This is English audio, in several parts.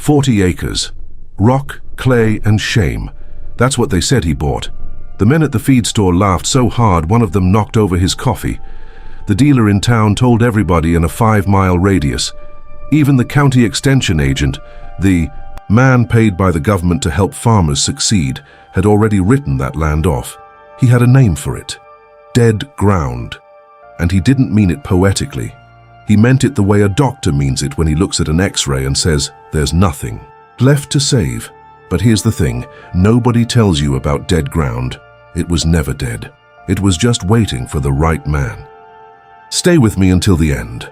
40 acres. Rock, clay, and shame. That's what they said he bought. The men at the feed store laughed so hard one of them knocked over his coffee. The dealer in town told everybody in a 5-mile radius. Even the county extension agent, the man paid by the government to help farmers succeed, had already written that land off. He had a name for it. Dead ground. And he didn't mean it poetically. He meant it the way a doctor means it when he looks at an X-ray and says, there's nothing left to save. But here's the thing, nobody tells you about dead ground. It was never dead. It was just waiting for the right man. Stay with me until the end.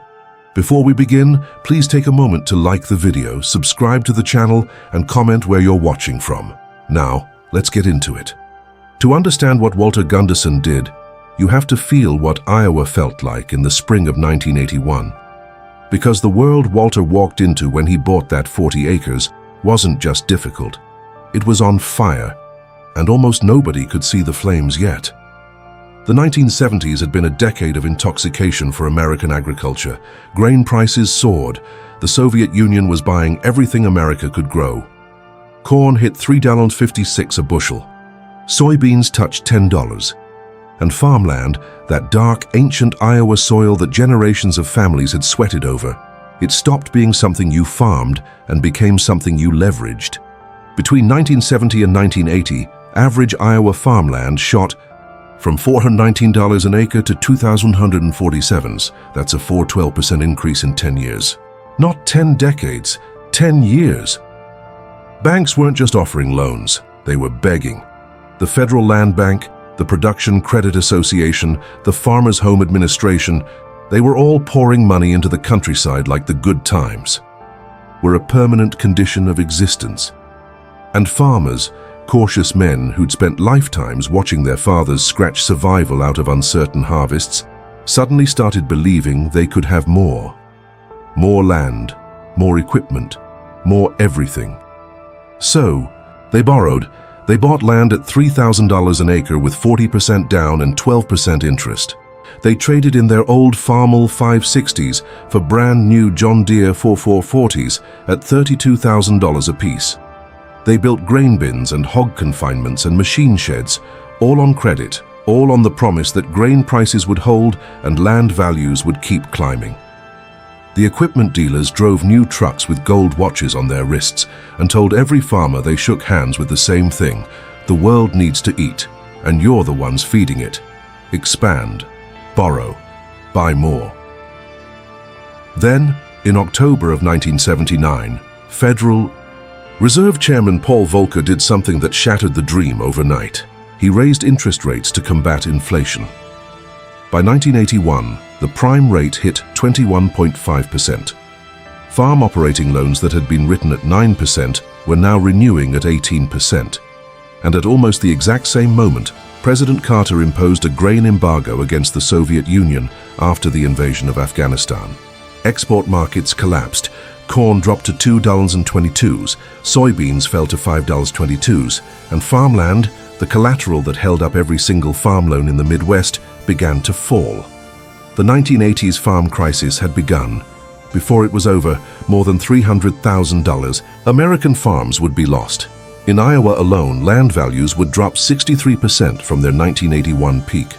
Before we begin, please take a moment to like the video, subscribe to the channel, and comment where you're watching from. Now, let's get into it. To understand what Walter Gunderson did, you have to feel what Iowa felt like in the spring of 1981. Because the world Walter walked into when he bought that 40 acres wasn't just difficult. It was on fire, and almost nobody could see the flames yet. The 1970s had been a decade of intoxication for American agriculture. Grain prices soared. The Soviet Union was buying everything America could grow. Corn hit $3.56 a bushel. Soybeans touched $10. And farmland, that dark, ancient Iowa soil that generations of families had sweated over, it stopped being something you farmed and became something you leveraged. Between 1970 and 1980, average Iowa farmland shot from $419 an acre to $2,147. That's a 412% increase in 10 years. Not 10 decades, 10 years. Banks weren't just offering loans, they were begging. The Federal Land Bank, the Production Credit Association, the Farmers Home Administration, they were all pouring money into the countryside like the good times were a permanent condition of existence. And farmers, cautious men who'd spent lifetimes watching their fathers scratch survival out of uncertain harvests, suddenly started believing they could have more. More land, more equipment, more everything. So, they borrowed. They bought land at $3,000 an acre with 40% down and 12% interest. They traded in their old Farmall 560s for brand new John Deere 4440s at $32,000 apiece. They built grain bins and hog confinements and machine sheds, all on credit, all on the promise that grain prices would hold and land values would keep climbing. The equipment dealers drove new trucks with gold watches on their wrists and told every farmer they shook hands with the same thing: the world needs to eat, and you're the ones feeding it. Expand, borrow, buy more. Then, in October of 1979, Federal Reserve Chairman Paul Volcker did something that shattered the dream overnight. He raised interest rates to combat inflation. By 1981, the prime rate hit 21.5%. Farm operating loans that had been written at 9% were now renewing at 18%. And at almost the exact same moment, President Carter imposed a grain embargo against the Soviet Union after the invasion of Afghanistan. Export markets collapsed. Corn dropped to $2.22, soybeans fell to $5.22, and farmland, the collateral that held up every single farm loan in the Midwest, began to fall. The 1980s farm crisis had begun. Before it was over, more than $300,000 American farms would be lost. In Iowa alone, land values would drop 63% from their 1981 peak.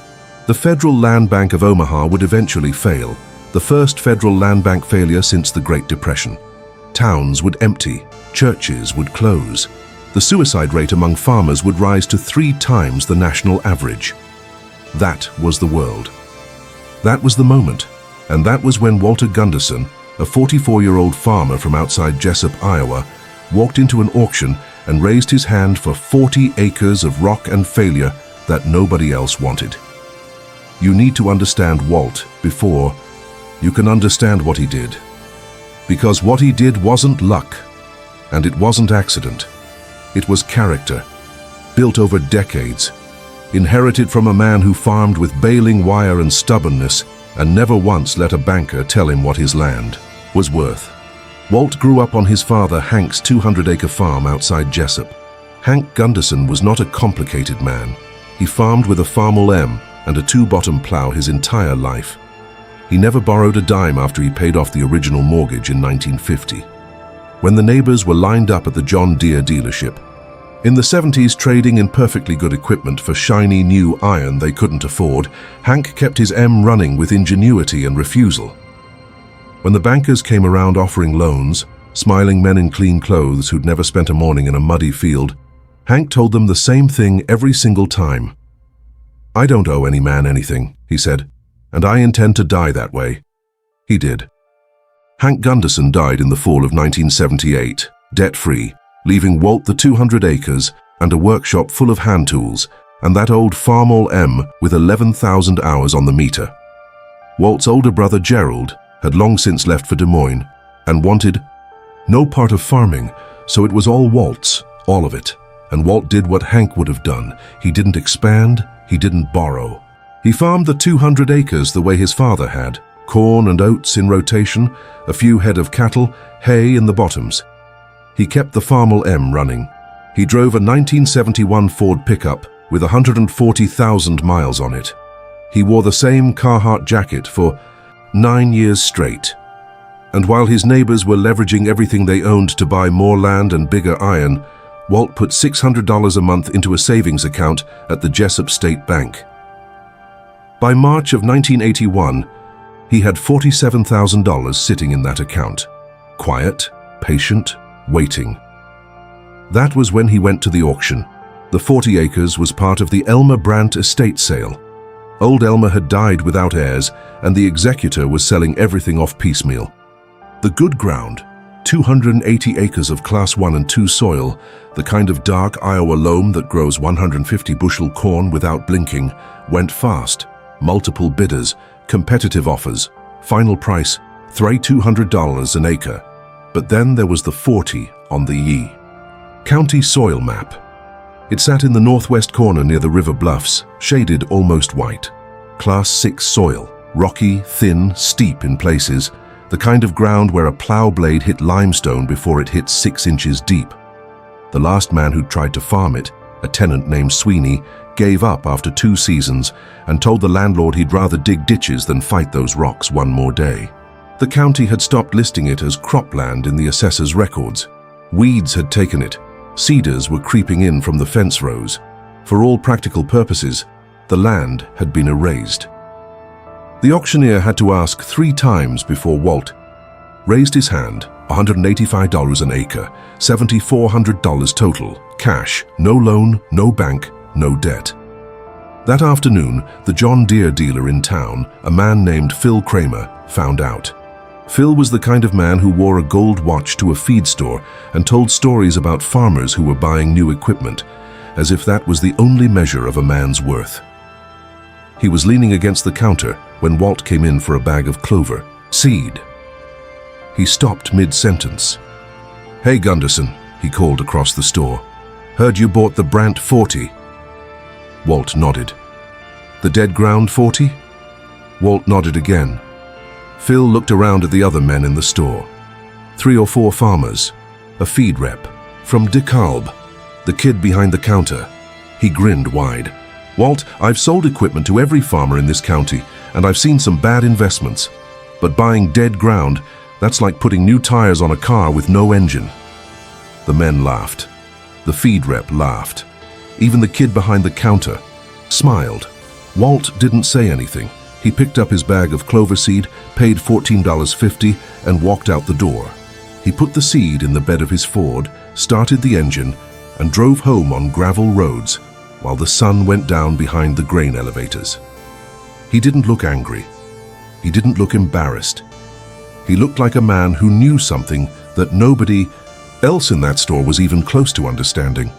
The Federal Land Bank of Omaha would eventually fail, the first federal land bank failure since the Great Depression. Towns would empty, churches would close. The suicide rate among farmers would rise to 3 times the national average. That was the world. That was the moment, and that was when Walter Gunderson, a 44-year-old farmer from outside Jessup, Iowa, walked into an auction and raised his hand for 40 acres of rock and failure that nobody else wanted. You need to understand Walt before you can understand what he did. Because what he did wasn't luck, and it wasn't accident. It was character, built over decades, inherited from a man who farmed with baling wire and stubbornness and never once let a banker tell him what his land was worth. Walt grew up on his father Hank's 200-acre farm outside Jessup. Hank Gunderson was not a complicated man. He farmed with a Farmall M and a 2-bottom plow his entire life. He never borrowed a dime after he paid off the original mortgage in 1950. when the neighbors were lined up at the John Deere dealership. In the 70s, trading in perfectly good equipment for shiny new iron they couldn't afford, Hank kept his M running with ingenuity and refusal. When the bankers came around offering loans, smiling men in clean clothes who'd never spent a morning in a muddy field, Hank told them the same thing every single time. "I don't owe any man anything," he said, "and I intend to die that way." He did. Hank Gunderson died in the fall of 1978, debt-free, leaving Walt the 200 acres and a workshop full of hand tools, and that old Farmall M with 11,000 hours on the meter. Walt's older brother Gerald had long since left for Des Moines and wanted no part of farming, so it was all Walt's, all of it. And Walt did what Hank would have done. He didn't expand, he didn't borrow. He farmed the 200 acres the way his father had, corn and oats in rotation, a few head of cattle, hay in the bottoms. He kept the Farmall M running. He drove a 1971 Ford pickup with 140,000 miles on it. He wore the same Carhartt jacket for 9 years straight. And while his neighbors were leveraging everything they owned to buy more land and bigger iron, Walt put $600 a month into a savings account at the Jessup State Bank. By March of 1981, he had $47,000 sitting in that account. Quiet, patient, waiting. That was when he went to the auction. The 40 acres was part of the Elmer Brandt estate sale. Old Elmer had died without heirs, and the executor was selling everything off piecemeal. The good ground, 280 acres of Class 1 and 2 soil, the kind of dark Iowa loam that grows 150 bushel corn without blinking, went fast. Multiple bidders, competitive offers, final price, $3,200 an acre. But then there was the 40 on the Ye County soil map. It sat in the northwest corner near the river bluffs, shaded almost white. Class 6 soil, rocky, thin, steep in places, the kind of ground where a plow blade hit limestone before it hit 6 inches deep. The last man who'd tried to farm it, a tenant named Sweeney, gave up after 2 seasons and told the landlord he'd rather dig ditches than fight those rocks one more day. The county had stopped listing it as cropland in the assessor's records. Weeds had taken it. Cedars were creeping in from the fence rows. For all practical purposes, the land had been erased. The auctioneer had to ask 3 times before Walt raised his hand. $185 an acre, $7,400 total, cash, no loan, no bank, no debt. That afternoon, the John Deere dealer in town, a man named Phil Kramer, found out. Phil was the kind of man who wore a gold watch to a feed store and told stories about farmers who were buying new equipment, as if that was the only measure of a man's worth. He was leaning against the counter when Walt came in for a bag of clover, seed. He stopped mid-sentence. "Hey, Gunderson," he called across the store. "Heard you bought the Brandt 40. Walt nodded. "The dead ground 40? Walt nodded again. Phil looked around at the other men in the store. 3 or 4 farmers, a feed rep, from DeKalb, the kid behind the counter. He grinned wide. "Walt, I've sold equipment to every farmer in this county, and I've seen some bad investments. But buying dead ground, that's like putting new tires on a car with no engine." The men laughed. The feed rep laughed. Even the kid behind the counter smiled. Walt didn't say anything. He picked up his bag of clover seed, paid $14.50, and walked out the door. He put the seed in the bed of his Ford, started the engine, and drove home on gravel roads while the sun went down behind the grain elevators. He didn't look angry. He didn't look embarrassed. He looked like a man who knew something that nobody else in that store was even close to understanding.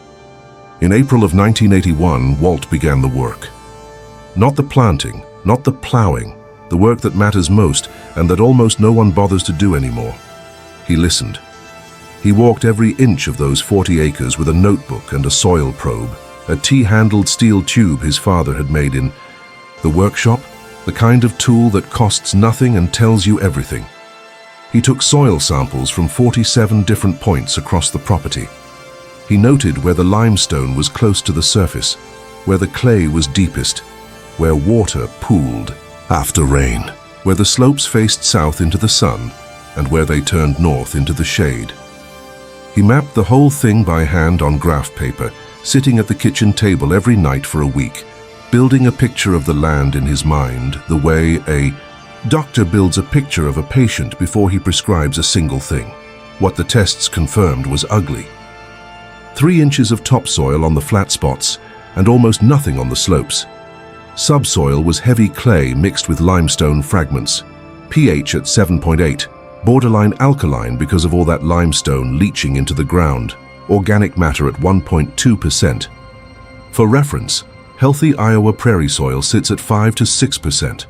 In April of 1981, Walt began the work. Not the planting, not the plowing, the work that matters most and that almost no one bothers to do anymore. He listened. He walked every inch of those 40 acres with a notebook and a soil probe, a T-handled steel tube his father had made in the workshop, the kind of tool that costs nothing and tells you everything. He took soil samples from 47 different points across the property. He noted where the limestone was close to the surface, where the clay was deepest, where water pooled after rain, where the slopes faced south into the sun, and where they turned north into the shade. He mapped the whole thing by hand on graph paper, sitting at the kitchen table every night for a week, building a picture of the land in his mind the way a doctor builds a picture of a patient before he prescribes a single thing. What the tests confirmed was ugly. 3 inches of topsoil on the flat spots and almost nothing on the slopes. Subsoil was heavy clay mixed with limestone fragments. pH at 7.8, borderline alkaline because of all that limestone leaching into the ground. Organic matter at 1.2%. For reference, healthy Iowa prairie soil sits at 5 to 6%.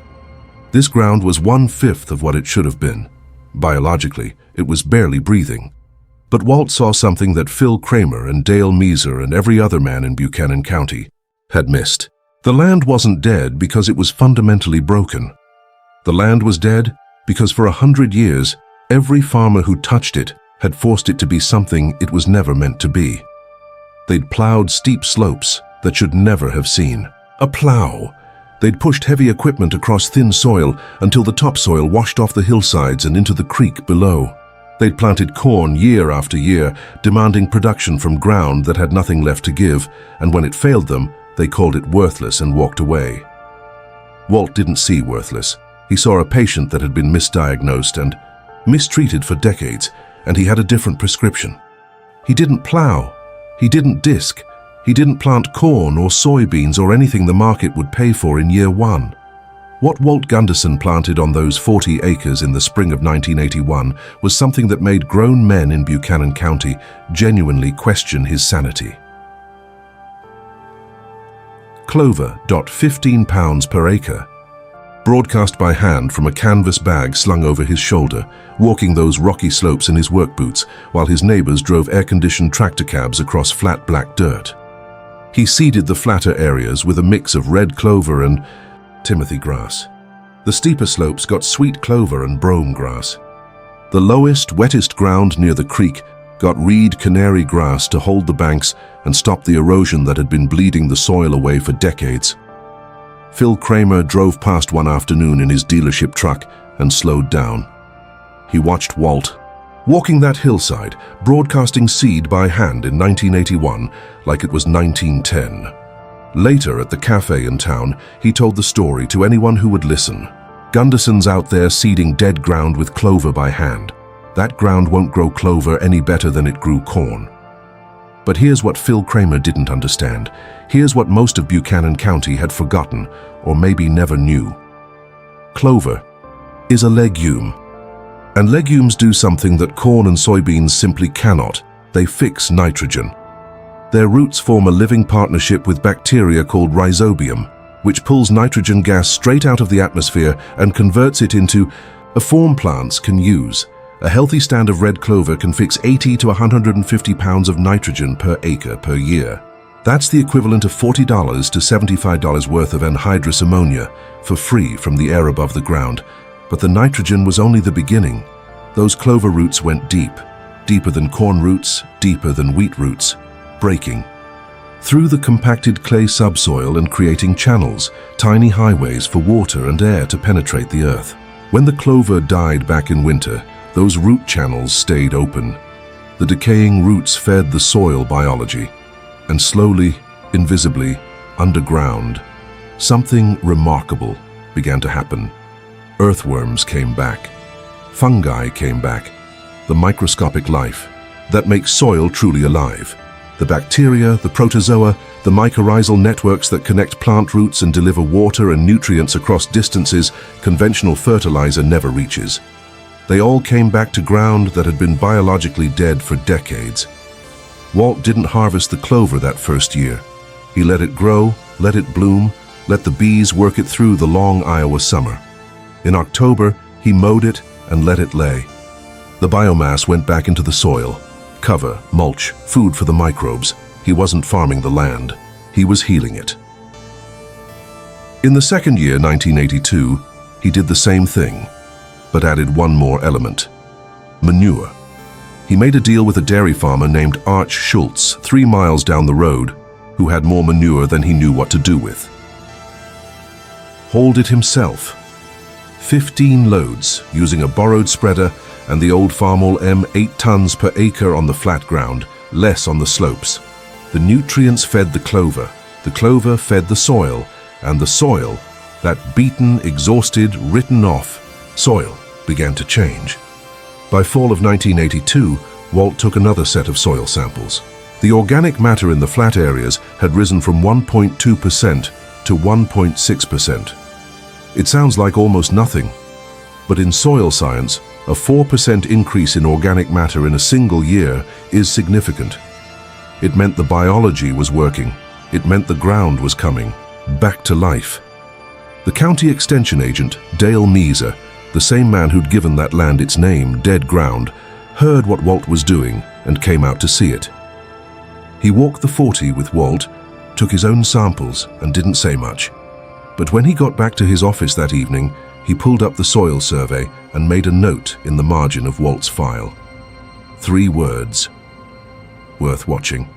This ground was 1/5 of what it should have been. Biologically, it was barely breathing. But Walt saw something that Phil Kramer and Dale Meeser and every other man in Buchanan County had missed. The land wasn't dead because it was fundamentally broken. The land was dead because for 100 years, every farmer who touched it had forced it to be something it was never meant to be. They'd plowed steep slopes that should never have seen a plow. They'd pushed heavy equipment across thin soil until the topsoil washed off the hillsides and into the creek below. They'd planted corn year after year, demanding production from ground that had nothing left to give, and when it failed them, they called it worthless and walked away. Walt didn't see worthless. He saw a patient that had been misdiagnosed and mistreated for decades, and he had a different prescription. He didn't plow. He didn't disc. He didn't plant corn or soybeans or anything the market would pay for in year 1. What Walt Gunderson planted on those 40 acres in the spring of 1981 was something that made grown men in Buchanan County genuinely question his sanity. Clover, 15 pounds per acre. Broadcast by hand from a canvas bag slung over his shoulder, walking those rocky slopes in his work boots while his neighbors drove air-conditioned tractor cabs across flat black dirt. He seeded the flatter areas with a mix of red clover and Timothy grass. The steeper slopes got sweet clover and brome grass. The lowest, wettest ground near the creek got reed canary grass to hold the banks and stop the erosion that had been bleeding the soil away for decades. Phil Kramer drove past one afternoon in his dealership truck and slowed down. He watched Walt, walking that hillside, broadcasting seed by hand in 1981 like it was 1910. Later, at the cafe in town, he told the story to anyone who would listen. Gunderson's out there seeding dead ground with clover by hand. That ground won't grow clover any better than it grew corn. But here's what Phil Kramer didn't understand. Here's what most of Buchanan County had forgotten, or maybe never knew. Clover is a legume. And legumes do something that corn and soybeans simply cannot. They fix nitrogen. Their roots form a living partnership with bacteria called rhizobium, which pulls nitrogen gas straight out of the atmosphere and converts it into a form plants can use. A healthy stand of red clover can fix 80 to 150 pounds of nitrogen per acre per year. That's the equivalent of $40 to $75 worth of anhydrous ammonia for free from the air above the ground. But the nitrogen was only the beginning. Those clover roots went deep, deeper than corn roots, deeper than wheat roots, breaking through the compacted clay subsoil and creating channels, tiny highways for water and air to penetrate the earth. When the clover died back in winter, those root channels stayed open. The decaying roots fed the soil biology, and slowly, invisibly, underground, something remarkable began to happen. Earthworms came back. Fungi came back. The microscopic life that makes soil truly alive. The bacteria, the protozoa, the mycorrhizal networks that connect plant roots and deliver water and nutrients across distances conventional fertilizer never reaches. They all came back to ground that had been biologically dead for decades. Walt didn't harvest the clover that first year. He let it grow, let it bloom, let the bees work it through the long Iowa summer. In October, he mowed it and let it lay. The biomass went back into the soil. Cover, mulch, food for the microbes. He wasn't farming the land. He was healing it. In the second year, 1982, he did the same thing, but added one more element: manure. He made a deal with a dairy farmer named Arch Schultz 3 miles down the road, who had more manure than he knew what to do with. Hauled it himself. 15 loads, using a borrowed spreader and the old Farmall M 8 tons per acre on the flat ground, less on the slopes. The nutrients fed the clover fed the soil, and the soil, that beaten, exhausted, written off soil, began to change. By fall of 1982, Walt took another set of soil samples. The organic matter in the flat areas had risen from 1.2% to 1.6%. It sounds like almost nothing, but in soil science, a 4% increase in organic matter in a single year is significant. It meant the biology was working. It meant the ground was coming back to life. The county extension agent, Dale Measer, the same man who'd given that land its name, Dead Ground, heard what Walt was doing and came out to see it. He walked the 40 with Walt, took his own samples and didn't say much. But when he got back to his office that evening, he pulled up the soil survey and made a note in the margin of Walt's file. 3 words. Worth watching.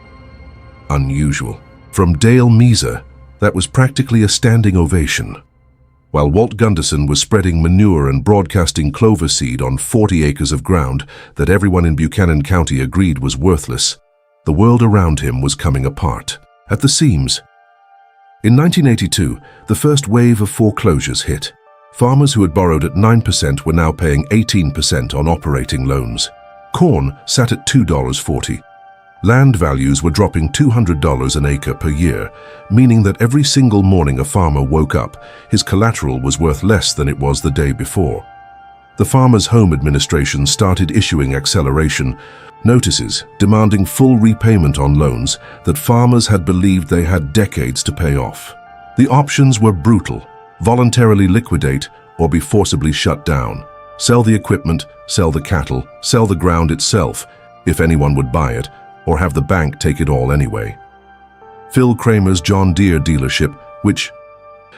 Unusual. From Dale Measer, that was practically a standing ovation. While Walt Gunderson was spreading manure and broadcasting clover seed on 40 acres of ground that everyone in Buchanan County agreed was worthless, the world around him was coming apart, at the seams. In 1982, the first wave of foreclosures hit. Farmers who had borrowed at 9% were now paying 18% on operating loans. Corn sat at $2.40. Land values were dropping $200 an acre per year, meaning that every single morning a farmer woke up, his collateral was worth less than it was the day before. The Farmers' Home Administration started issuing acceleration notices demanding full repayment on loans that farmers had believed they had decades to pay off. The options were brutal: voluntarily liquidate or be forcibly shut down. Sell the equipment, sell the cattle, sell the ground itself, if anyone would buy it, or have the bank take it all anyway. Phil Kramer's John Deere dealership, which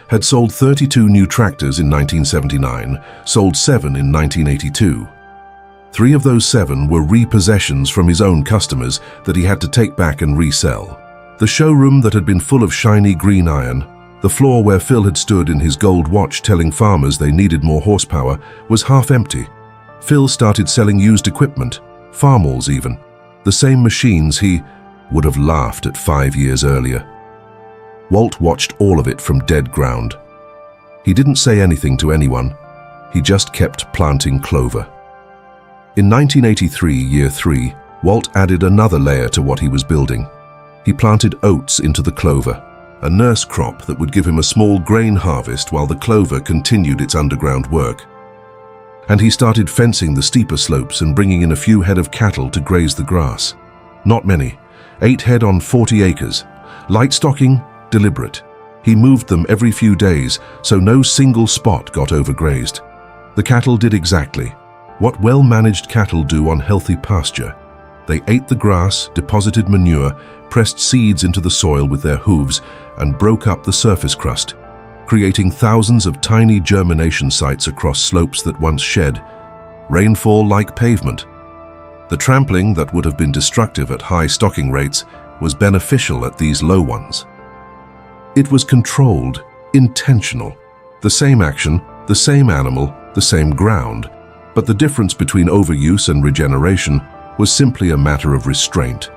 had sold 32 new tractors in 1979, sold 7 in 1982. 3 of those 7 were repossessions from his own customers that he had to take back and resell. The showroom that had been full of shiny green iron, the floor where Phil had stood in his gold watch telling farmers they needed more horsepower, was half empty. Phil started selling used equipment, Farmalls even, the same machines he would have laughed at 5 years earlier. Walt watched all of it from dead ground. He didn't say anything to anyone. He just kept planting clover. In 1983, year 3, Walt added another layer to what he was building. He planted oats into the clover, a nurse crop that would give him a small grain harvest while the clover continued its underground work. And he started fencing the steeper slopes and bringing in a few head of cattle to graze the grass. Not many, 8 head on 40 acres. Light stocking, deliberate. He moved them every few days, so no single spot got overgrazed. The cattle did exactly what well-managed cattle do on healthy pasture. They ate the grass, deposited manure, pressed seeds into the soil with their hooves, and broke up the surface crust, creating thousands of tiny germination sites across slopes that once shed rainfall like pavement. The trampling that would have been destructive at high stocking rates was beneficial at these low ones. It was controlled, intentional. The same action, the same animal, the same ground, but the difference between overuse and regeneration was simply a matter of restraint.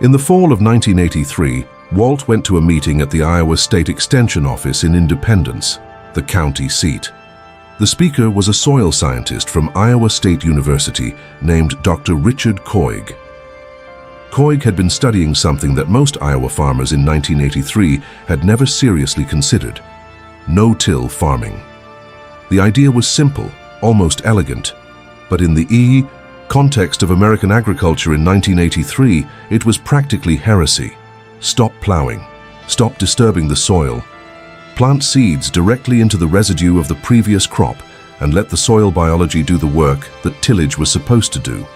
In the fall of 1983, Walt went to a meeting at the Iowa State Extension Office in Independence, the county seat. The speaker was a soil scientist from Iowa State University named Dr. Richard Koig. Koig had been studying something that most Iowa farmers in 1983 had never seriously considered: no-till farming. The idea was simple, almost elegant, but in the context of American agriculture in 1983, it was practically heresy. Stop plowing, stop disturbing the soil, plant seeds directly into the residue of the previous crop, and let the soil biology do the work that tillage was supposed to do.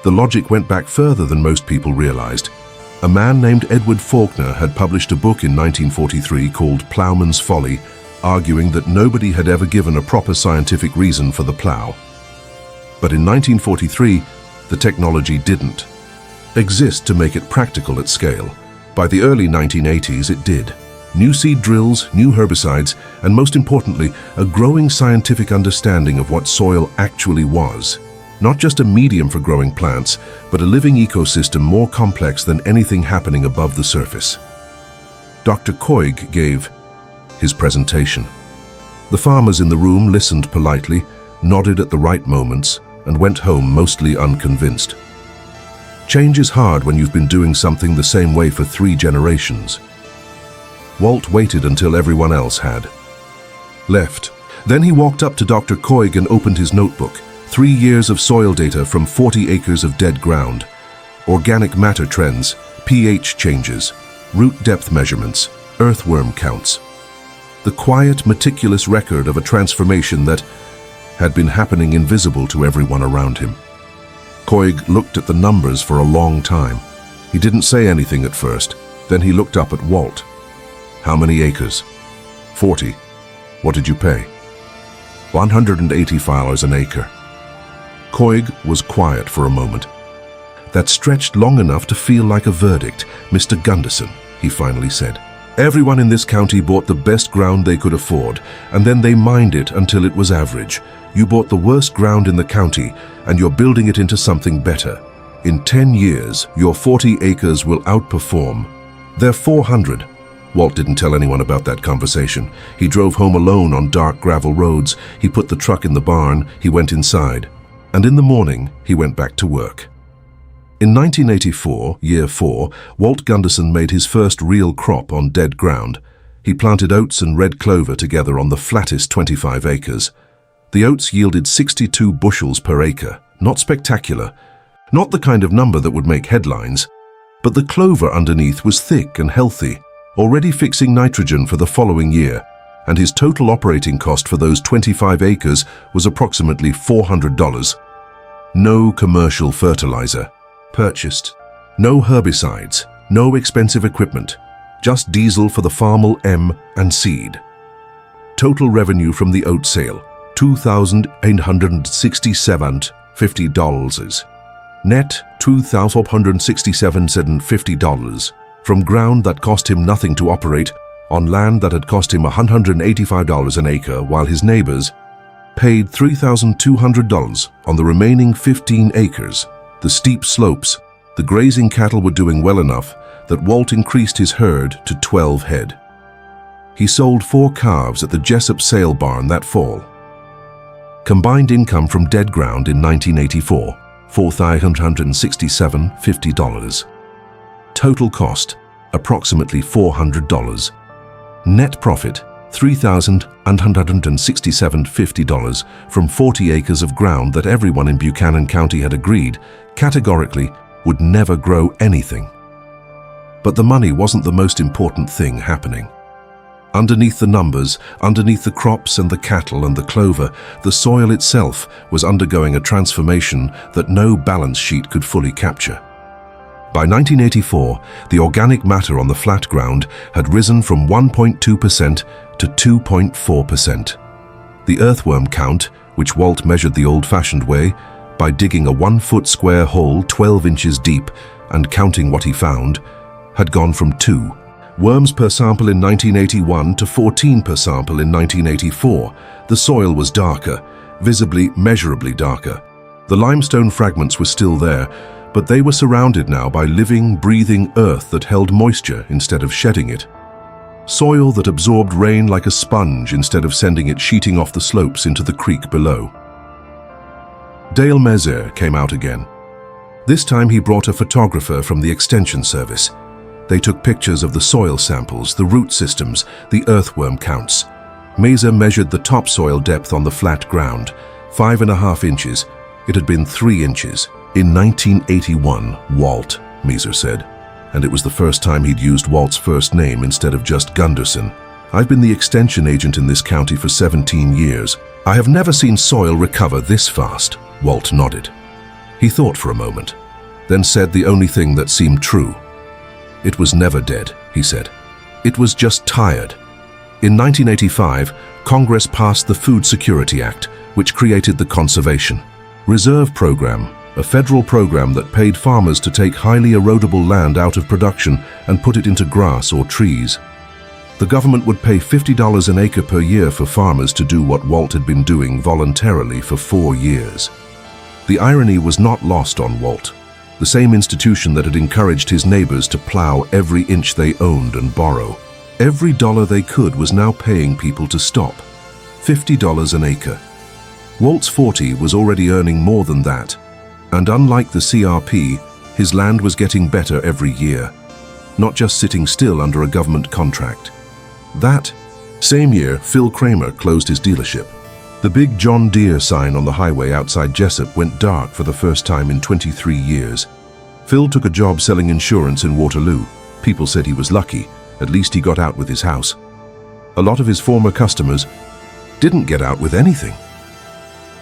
The logic went back further than most people realized. A man named Edward Faulkner had published a book in 1943 called Plowman's Folly, arguing that nobody had ever given a proper scientific reason for the plow. But in 1943, the technology didn't exist to make it practical at scale. By the early 1980s, it did. New seed drills, new herbicides, and most importantly, a growing scientific understanding of what soil actually was. Not just a medium for growing plants, but a living ecosystem more complex than anything happening above the surface. Dr. Koig gave his presentation. The farmers in the room listened politely, nodded at the right moments, and went home mostly unconvinced. Change is hard when you've been doing something the same way for 3 generations. Walt waited until everyone else had left. Then he walked up to Dr. Koig and opened his notebook. 3 years of soil data from 40 acres of dead ground. Organic matter trends, pH changes, root depth measurements, earthworm counts. The quiet, meticulous record of a transformation that had been happening invisible to everyone around him. Koig looked at the numbers for a long time. He didn't say anything at first. Then he looked up at Walt. How many acres? 40. What did you pay? $180 an acre. Koig was quiet for a moment. That stretched long enough to feel like a verdict. Mr. Gunderson, he finally said. Everyone in this county bought the best ground they could afford, and then they mined it until it was average. You bought the worst ground in the county, and you're building it into something better. In 10 years, your 40 acres will outperform. They're 400. Walt didn't tell anyone about that conversation. He drove home alone on dark gravel roads. He put the truck in the barn. He went inside. And in the morning, he went back to work. In 1984, year 4, Walt Gunderson made his first real crop on dead ground. He planted oats and red clover together on the flattest 25 acres. The oats yielded 62 bushels per acre. Not spectacular. Not the kind of number that would make headlines. But the clover underneath was thick and healthy, already fixing nitrogen for the following year, and his total operating cost for those 25 acres was approximately $400. No commercial fertilizer purchased. No herbicides, no expensive equipment, just diesel for the farmal M and seed. Total revenue from the oat sale, $2,867.50. Net, $2,467.50. From ground that cost him nothing to operate, on land that had cost him $185 an acre, while his neighbors paid $3,200 on the remaining 15 acres. The steep slopes, the grazing cattle were doing well enough that Walt increased his herd to 12 head. He sold 4 calves at the Jessup sale barn that fall. Combined income from dead ground in 1984, $4,567.50. Total cost, approximately $400. Net profit, $3,167.50 from 40 acres of ground that everyone in Buchanan County had agreed, categorically, would never grow anything. But the money wasn't the most important thing happening. Underneath the numbers, underneath the crops and the cattle and the clover, the soil itself was undergoing a transformation that no balance sheet could fully capture. By 1984, the organic matter on the flat ground had risen from 1.2% to 2.4%. The earthworm count, which Walt measured the old-fashioned way, by digging a 1-foot square hole 12 inches deep and counting what he found, had gone from 2 worms per sample in 1981 to 14 per sample in 1984. The soil was darker, visibly, measurably darker. The limestone fragments were still there, but they were surrounded now by living, breathing earth that held moisture instead of shedding it. Soil that absorbed rain like a sponge instead of sending it sheeting off the slopes into the creek below. Dale Mezer came out again. This time he brought a photographer from the Extension Service. They took pictures of the soil samples, the root systems, the earthworm counts. Mezer measured the topsoil depth on the flat ground, 5.5 inches. It had been 3 inches. In 1981, Walt, Mezer said, and it was the first time he'd used Walt's first name instead of just Gunderson. I've been the extension agent in this county for 17 years. I have never seen soil recover this fast. Walt nodded. He thought for a moment, then said the only thing that seemed true. It was never dead, he said. It was just tired. In 1985, Congress passed the Food Security Act, which created the Conservation Reserve Program, a federal program that paid farmers to take highly erodible land out of production and put it into grass or trees. The government would pay $50 an acre per year for farmers to do what Walt had been doing voluntarily for 4 years. The irony was not lost on Walt. The same institution that had encouraged his neighbors to plow every inch they owned and borrow. Every dollar they could was now paying people to stop. $50 an acre. Walt's 40 was already earning more than that, and unlike the CRP, his land was getting better every year, not just sitting still under a government contract. That same year, Phil Kramer closed his dealership. The big John Deere sign on the highway outside Jessup went dark for the first time in 23 years. Phil took a job selling insurance in Waterloo. People said he was lucky, at least he got out with his house. A lot of his former customers didn't get out with anything.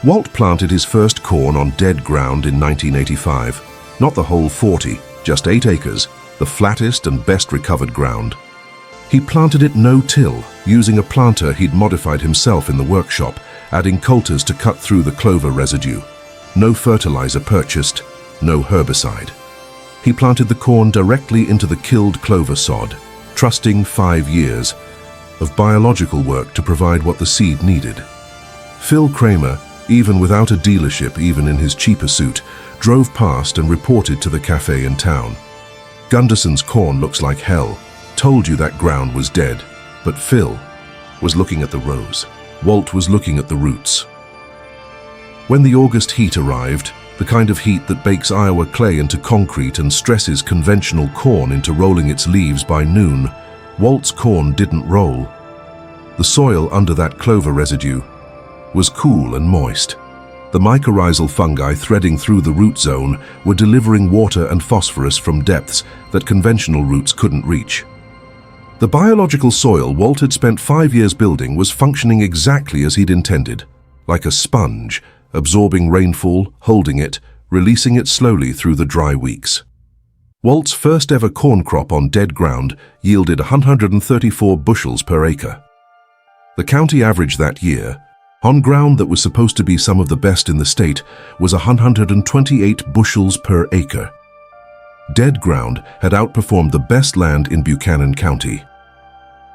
Walt planted his first corn on dead ground in 1985. Not the whole 40, just 8 acres, the flattest and best recovered ground. He planted it no-till, using a planter he'd modified himself in the workshop, adding coulters to cut through the clover residue. No fertilizer purchased, no herbicide. He planted the corn directly into the killed clover sod, trusting 5 years of biological work to provide what the seed needed. Phil Kramer, even without a dealership, even in his cheaper suit, drove past and reported to the cafe in town. "Gunderson's corn looks like hell. Told you that ground was dead." But Phil was looking at the rows. Walt was looking at the roots. When the August heat arrived, the kind of heat that bakes Iowa clay into concrete and stresses conventional corn into rolling its leaves by noon, Walt's corn didn't roll. The soil under that clover residue was cool and moist. The mycorrhizal fungi threading through the root zone were delivering water and phosphorus from depths that conventional roots couldn't reach. The biological soil Walt had spent 5 years building was functioning exactly as he'd intended, like a sponge, absorbing rainfall, holding it, releasing it slowly through the dry weeks. Walt's first ever corn crop on dead ground yielded 134 bushels per acre. The county average that year, on ground that was supposed to be some of the best in the state, was 128 bushels per acre. Dead ground had outperformed the best land in Buchanan County.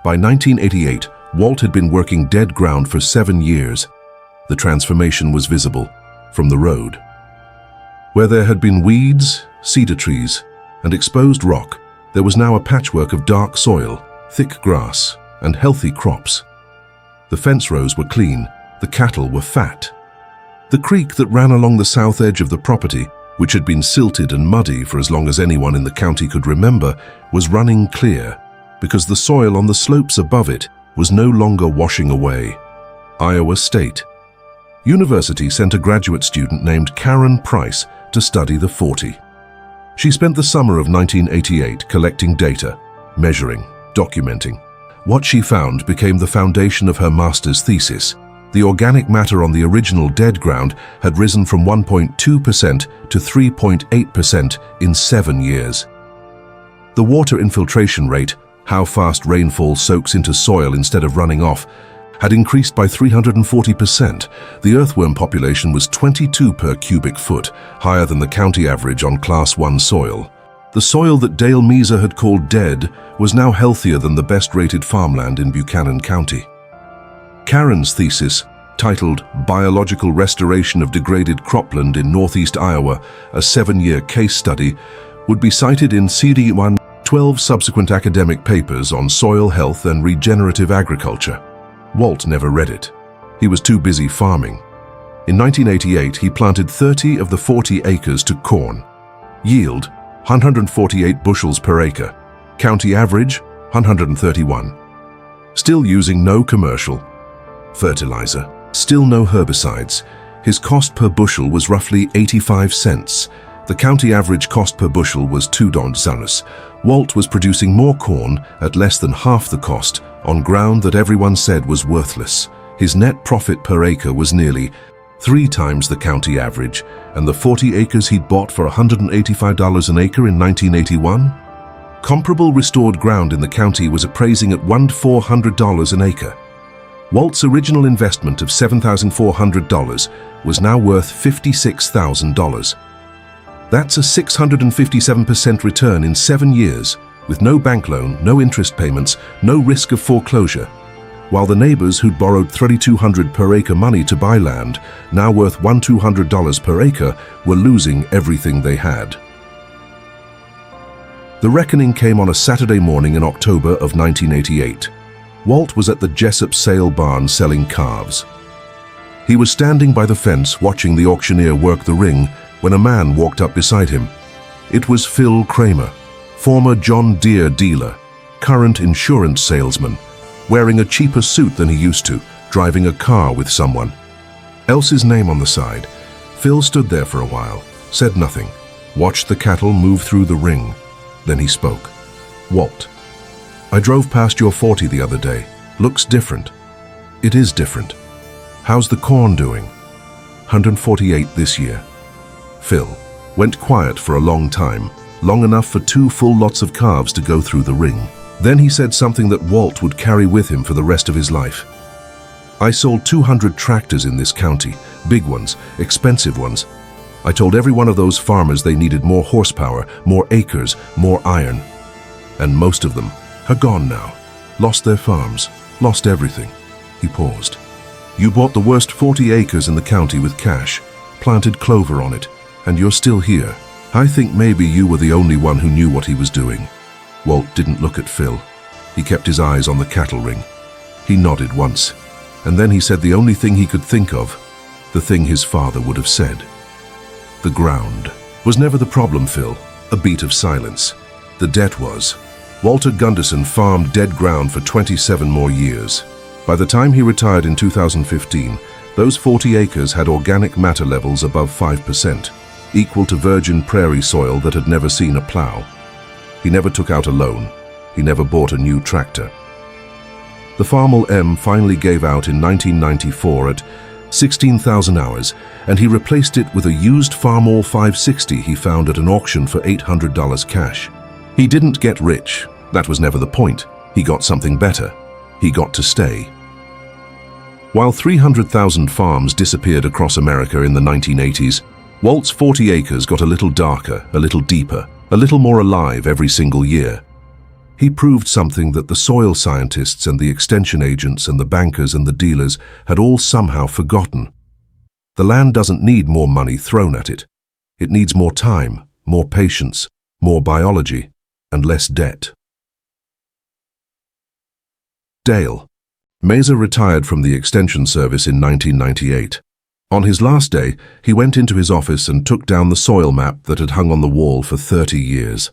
By 1988, Walt had been working dead ground for 7 years. The transformation was visible from the road. Where there had been weeds, cedar trees, and exposed rock, there was now a patchwork of dark soil, thick grass, and healthy crops. The fence rows were clean, the cattle were fat. The creek that ran along the south edge of the property, which had been silted and muddy for as long as anyone in the county could remember, was running clear, because the soil on the slopes above it was no longer washing away. Iowa State University sent a graduate student named Karen Price to study the 40. She spent the summer of 1988 collecting data, measuring, documenting. What she found became the foundation of her master's thesis. The organic matter on the original dead ground had risen from 1.2% to 3.8% in 7 years. The water infiltration rate, how fast rainfall soaks into soil instead of running off, had increased by 340%. The earthworm population was 22 per cubic foot, higher than the county average on Class 1 soil. The soil that Dale Meeser had called dead was now healthier than the best-rated farmland in Buchanan County. Karen's thesis, titled Biological Restoration of Degraded Cropland in Northeast Iowa, a 7-year case study, would be cited in CD1, 12 subsequent academic papers on soil health and regenerative agriculture. Walt never read it. He was too busy farming. In 1988, he planted 30 of the 40 acres to corn. Yield, 148 bushels per acre. County average, 131. Still using no commercial fertilizer, still no herbicides. His cost per bushel was roughly 85 cents. The county average cost per bushel was $2. Walt was producing more corn at less than half the cost on ground that everyone said was worthless. His net profit per acre was nearly 3 times the county average, and the 40 acres he'd bought for $185 an acre in 1981? Comparable restored ground in the county was appraising at $1,400 an acre. Walt's original investment of $7,400 was now worth $56,000. That's a 657% return in 7 years, with no bank loan, no interest payments, no risk of foreclosure, while the neighbors who'd borrowed $3,200 per acre money to buy land, now worth $1,200 per acre, were losing everything they had. The reckoning came on a Saturday morning in October of 1988. Walt was at the Jessup sale barn selling calves. He was standing by the fence watching the auctioneer work the ring when a man walked up beside him. It was Phil Kramer, former John Deere dealer, current insurance salesman, wearing a cheaper suit than he used to, driving a car with someone. Else's name on the side. Phil stood there for a while, said nothing, watched the cattle move through the ring. Then he spoke. "Walt, I drove past your 40 the other day. Looks different." "It is different." "How's the corn doing?" 148 this year. Phil went quiet for a long time, long enough for 2 full lots of calves to go through the ring. Then he said something that Walt would carry with him for the rest of his life. "I sold 200 tractors in this county, big ones, expensive ones. I told every one of those farmers they needed more horsepower, more acres, more iron. And most of them are gone now, lost their farms, lost everything." He paused. "You bought the worst 40 acres in the county with cash, planted clover on it, and you're still here. I think maybe you were the only one who knew what he was doing." Walt didn't look at Phil. He kept his eyes on the cattle ring. He nodded once, and then he said the only thing he could think of, the thing his father would have said. "The ground was never the problem, Phil." A beat of silence. "The debt was." Walter Gunderson farmed dead ground for 27 more years. By the time he retired in 2015, those 40 acres had organic matter levels above 5%, equal to virgin prairie soil that had never seen a plow. He never took out a loan. He never bought a new tractor. The Farmall M finally gave out in 1994 at 16,000 hours, and he replaced it with a used Farmall 560 he found at an auction for $800 cash. He didn't get rich. That was never the point. He got something better. He got to stay. While 300,000 farms disappeared across America in the 1980s, Walt's 40 acres got a little darker, a little deeper, a little more alive every single year. He proved something that the soil scientists and the extension agents and the bankers and the dealers had all somehow forgotten. The land doesn't need more money thrown at it. It needs more time, more patience, more biology, and less debt. Dale. Mesa retired from the Extension Service in 1998. On his last day, he went into his office and took down the soil map that had hung on the wall for 30 years.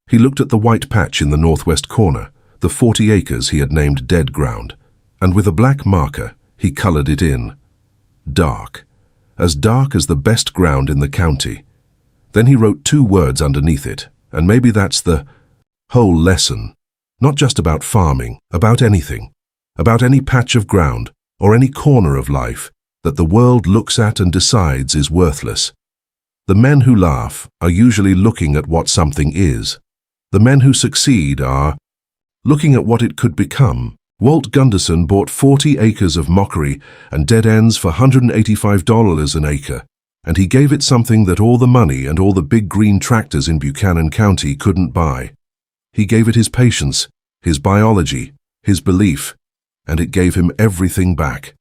He looked at the white patch in the northwest corner, the 40 acres he had named dead ground, and with a black marker, he colored it in. Dark. As dark as the best ground in the county. Then he wrote 2 words underneath it, and maybe that's the whole lesson. Not just about farming, about anything. About any patch of ground, or any corner of life, that the world looks at and decides is worthless. The men who laugh are usually looking at what something is. The men who succeed are looking at what it could become. Walt Gunderson bought 40 acres of mockery and dead ends for $185 an acre, and he gave it something that all the money and all the big green tractors in Buchanan County couldn't buy. He gave it his patience, his biology, his belief, and it gave him everything back.